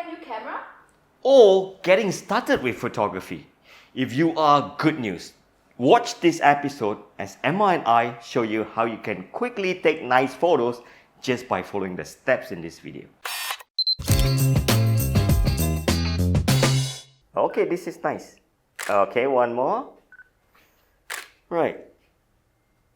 new camera? Or getting started with photography. If you are good news, watch this episode as Emma and I show you how you can quickly take nice photos just by following the steps in this video. Okay, this is nice. Okay, one more. Right.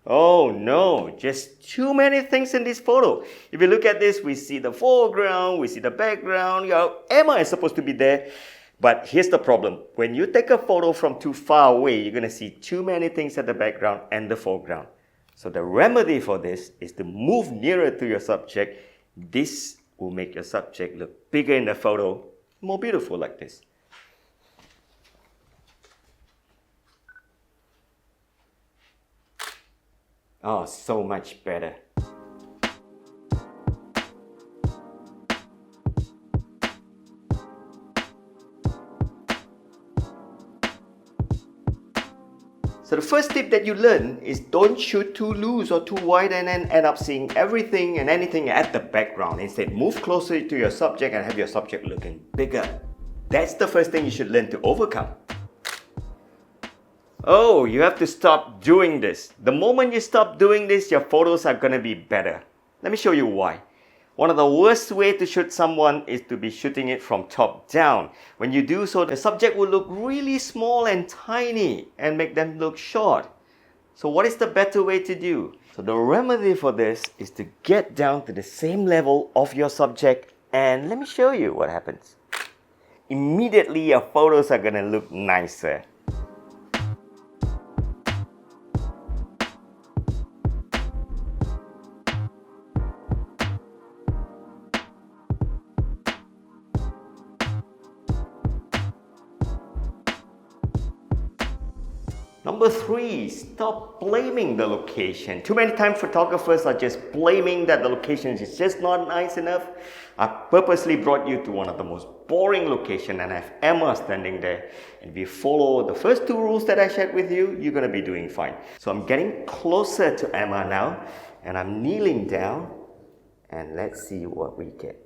Oh no, just too many things in this photo. If you look at this, we see the foreground, we see the background. Emma is supposed to be there. But here's the problem. When you take a photo from too far away, you're going to see too many things at the background and the foreground. So the remedy for this is to move nearer to your subject. This will make your subject look bigger in the photo, more beautiful like this. Oh, so much better. So the first tip that you learn is don't shoot too loose or too wide and then end up seeing everything and anything at the background. Instead, move closer to your subject and have your subject looking bigger. That's the first thing you should learn to overcome. Oh, you have to stop doing this. The moment you stop doing this, your photos are gonna be better. Let me show you why. One of the worst ways to shoot someone is to be shooting it from top down. When you do so, the subject will look really small and tiny and make them look short. So what is the better way to do? So the remedy for this is to get down to the same level of your subject, and let me show you what happens. Immediately your photos are gonna look nicer. Number 3, stop blaming the location. Too many times photographers are just blaming that the location is just not nice enough. I purposely brought you to one of the most boring locations and I have Emma standing there. And if you follow the first 2 rules that I shared with you, you're going to be doing fine. So I'm getting closer to Emma now and I'm kneeling down and let's see what we get.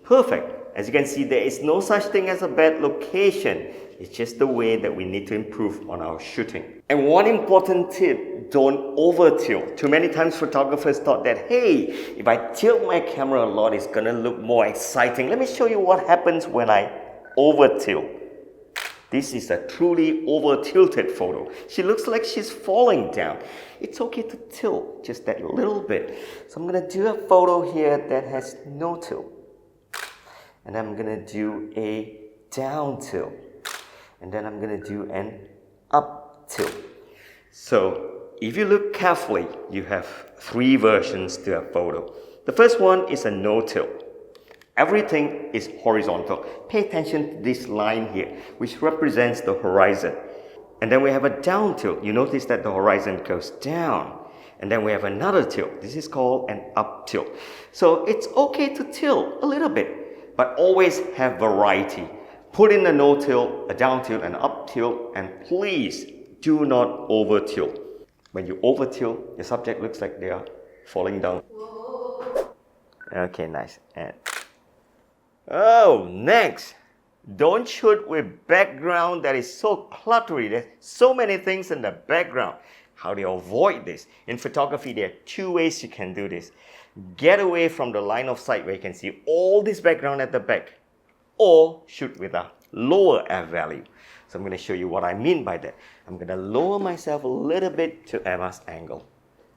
Perfect. As you can see, there is no such thing as a bad location. It's just the way that we need to improve on our shooting. And one important tip, don't over tilt. Too many times photographers thought that, hey, if I tilt my camera a lot, it's gonna look more exciting. Let me show you what happens when I over tilt. This is a truly over tilted photo. She looks like she's falling down. It's okay to tilt just that little bit. So I'm gonna do a photo here that has no tilt. And I'm gonna do a down tilt. And then I'm gonna do an up tilt. So if you look carefully, you have 3 versions to a photo. The first one is a no tilt. Everything is horizontal. Pay attention to this line here, which represents the horizon. And then we have a down tilt. You notice that the horizon goes down. And then we have another tilt. This is called an up tilt. So it's okay to tilt a little bit, but always have variety. Put in a no tilt, a down tilt, an up tilt, and please do not over tilt. When you over tilt, your subject looks like they are falling down. Okay, nice. And oh, next, don't shoot with background that is so cluttery. There's so many things in the background. How do you avoid this? In photography, there are 2 ways you can do this. Get away from the line of sight where you can see all this background at the back, or shoot with a lower f value. So I'm going to show you what I mean by that. I'm going to lower myself a little bit to Emma's angle.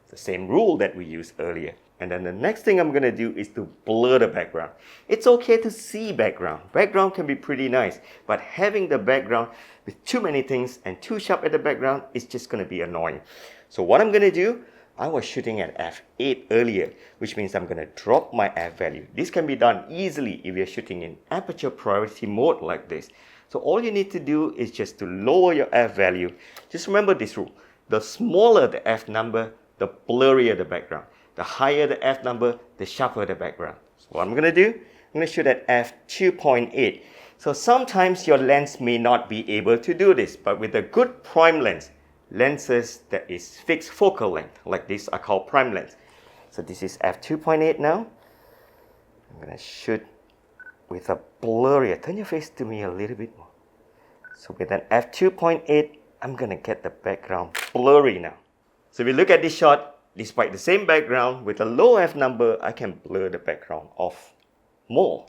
It's the same rule that we used earlier. And then the next thing I'm going to do is to blur the background. It's okay to see background. Background can be pretty nice, but having the background with too many things and too sharp at the background is just going to be annoying. So what I'm going to do, I was shooting at f8 earlier, which means I'm going to drop my f value. This can be done easily if you're shooting in aperture priority mode like this. So all you need to do is just to lower your f value. Just remember this rule. The smaller the f number, the blurrier the background. The higher the f number, the sharper the background. So what I'm going to do, I'm going to shoot at f2.8. So sometimes your lens may not be able to do this, but with a good prime lens, lenses that is fixed focal length like this are called prime lens. So this is f2.8 now. I'm going to shoot with a blurrier. Turn your face to me a little bit more. So with an f2.8, I'm gonna get the background blurry now. So if you look at this shot, despite the same background, with a low f number, I can blur the background off more.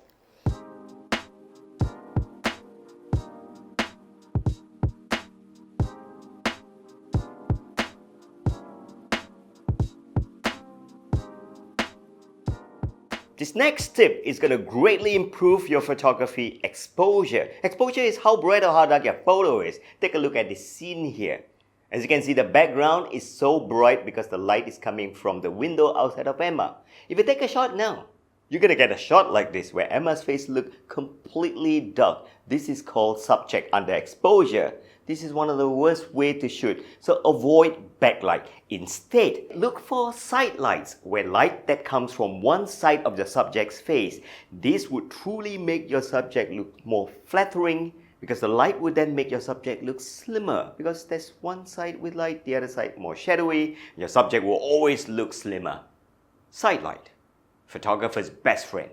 This next tip is going to greatly improve your photography exposure. Exposure is how bright or how dark your photo is. Take a look at this scene here. As you can see, the background is so bright because the light is coming from the window outside of Emma. If you take a shot now, you're going to get a shot like this where Emma's face looks completely dark. This is called subject underexposure. This is one of the worst ways to shoot, so avoid backlight. Instead, look for side lights, where light that comes from one side of the subject's face. This would truly make your subject look more flattering, because the light would then make your subject look slimmer, because there's one side with light, the other side more shadowy. Your subject will always look slimmer. Side light, photographer's best friend.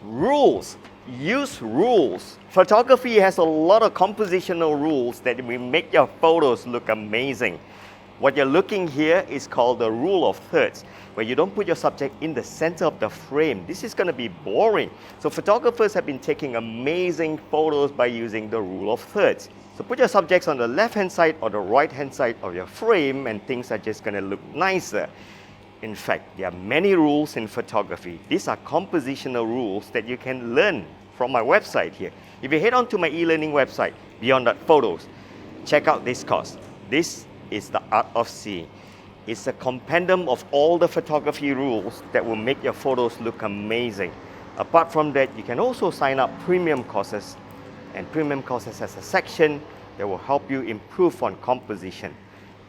Rules. Use rules. Photography has a lot of compositional rules that will make your photos look amazing. What you're looking here is called the rule of thirds, where you don't put your subject in the center of the frame. This is going to be boring. So photographers have been taking amazing photos by using the rule of thirds. So put your subjects on the left-hand side or the right-hand side of your frame, and things are just going to look nicer. In fact, there are many rules in photography. These are compositional rules that you can learn from my website here. If you head on to my e-learning website, Beyond Photos, check out this course. This is the Art of Seeing. It's a compendium of all the photography rules that will make your photos look amazing. Apart from that, you can also sign up premium courses, and premium courses has a section that will help you improve on composition.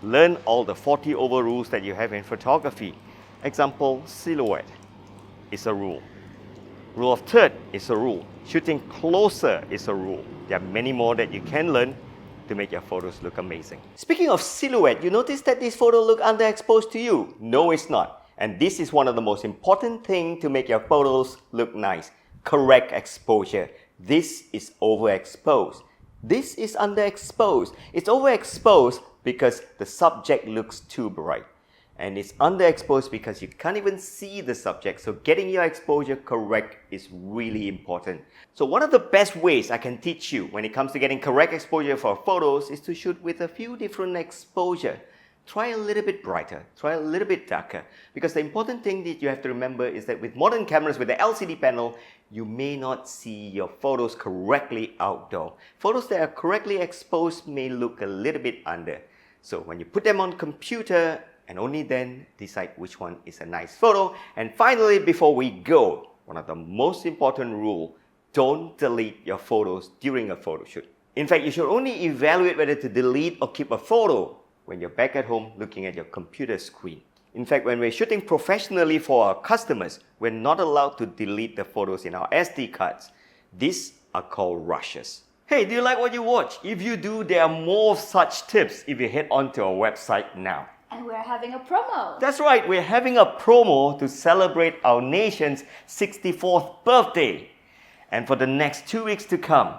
Learn all the 40 over rules that you have in photography. Example, silhouette is a rule. Rule of third is a rule. Shooting closer is a rule. There are many more that you can learn to make your photos look amazing. Speaking of silhouette, you notice that this photo look underexposed to you? No, it's not. And this is one of the most important things to make your photos look nice. Correct exposure. This is overexposed. This is underexposed. It's overexposed because the subject looks too bright. And it's underexposed because you can't even see the subject. So getting your exposure correct is really important. So one of the best ways I can teach you when it comes to getting correct exposure for photos is to shoot with a few different exposure. Try a little bit brighter, try a little bit darker. Because the important thing that you have to remember is that with modern cameras, with the LCD panel, you may not see your photos correctly outdoor. Photos that are correctly exposed may look a little bit under. So when you put them on computer, and only then decide which one is a nice photo. And finally, before we go, one of the most important rules, don't delete your photos during a photo shoot. In fact, you should only evaluate whether to delete or keep a photo when you're back at home looking at your computer screen. In fact, when we're shooting professionally for our customers, we're not allowed to delete the photos in our SD cards. These are called rushes. Hey, do you like what you watch? If you do, there are more such tips if you head onto our website now. And we're having a promo. That's right, we're having a promo to celebrate our nation's 64th birthday. And for the next 2 weeks to come,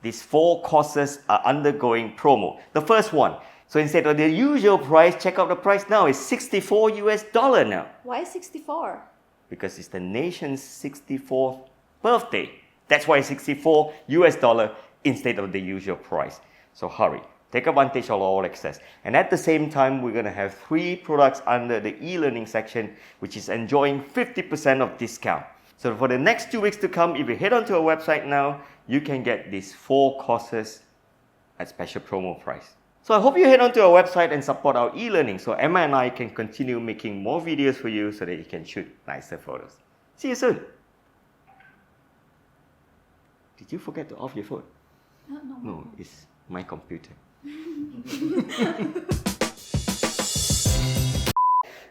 these 4 courses are undergoing promo. The first one, so instead of the usual price, check out the price now, it's $64 now. Why 64? Because it's the nation's 64th birthday. That's why it's $64 instead of the usual price. So hurry. Take advantage of all access. And at the same time, we're going to have 3 products under the e-learning section, which is enjoying 50% of discount. So for the next 2 weeks to come, if you head onto our website now, you can get these 4 courses at special promo price. So I hope you head onto our website and support our e-learning so Emma and I can continue making more videos for you so that you can shoot nicer photos. See you soon. Did you forget to off your phone? No, it's my computer.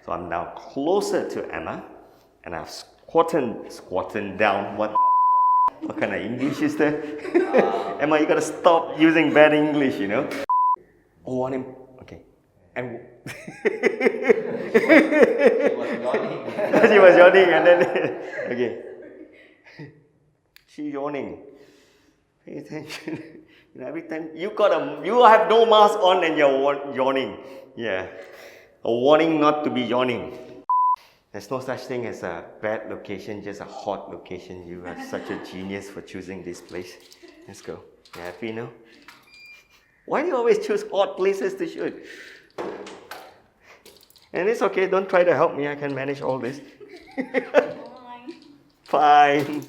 So I'm now closer to Emma and I've squatting down. What kind of English is that? Emma, you gotta stop using bad English, you know? Oh, okay. And she was yawning and then okay. She yawning. Pay attention. You know, every time you have no mask on and you're yawning. Yeah. A warning not to be yawning. There's no such thing as a bad location, just a hot location. You are such a genius for choosing this place. Let's go. You happy now? Why do you always choose hot places to shoot? And it's okay, don't try to help me. I can manage all this. Fine. Fine.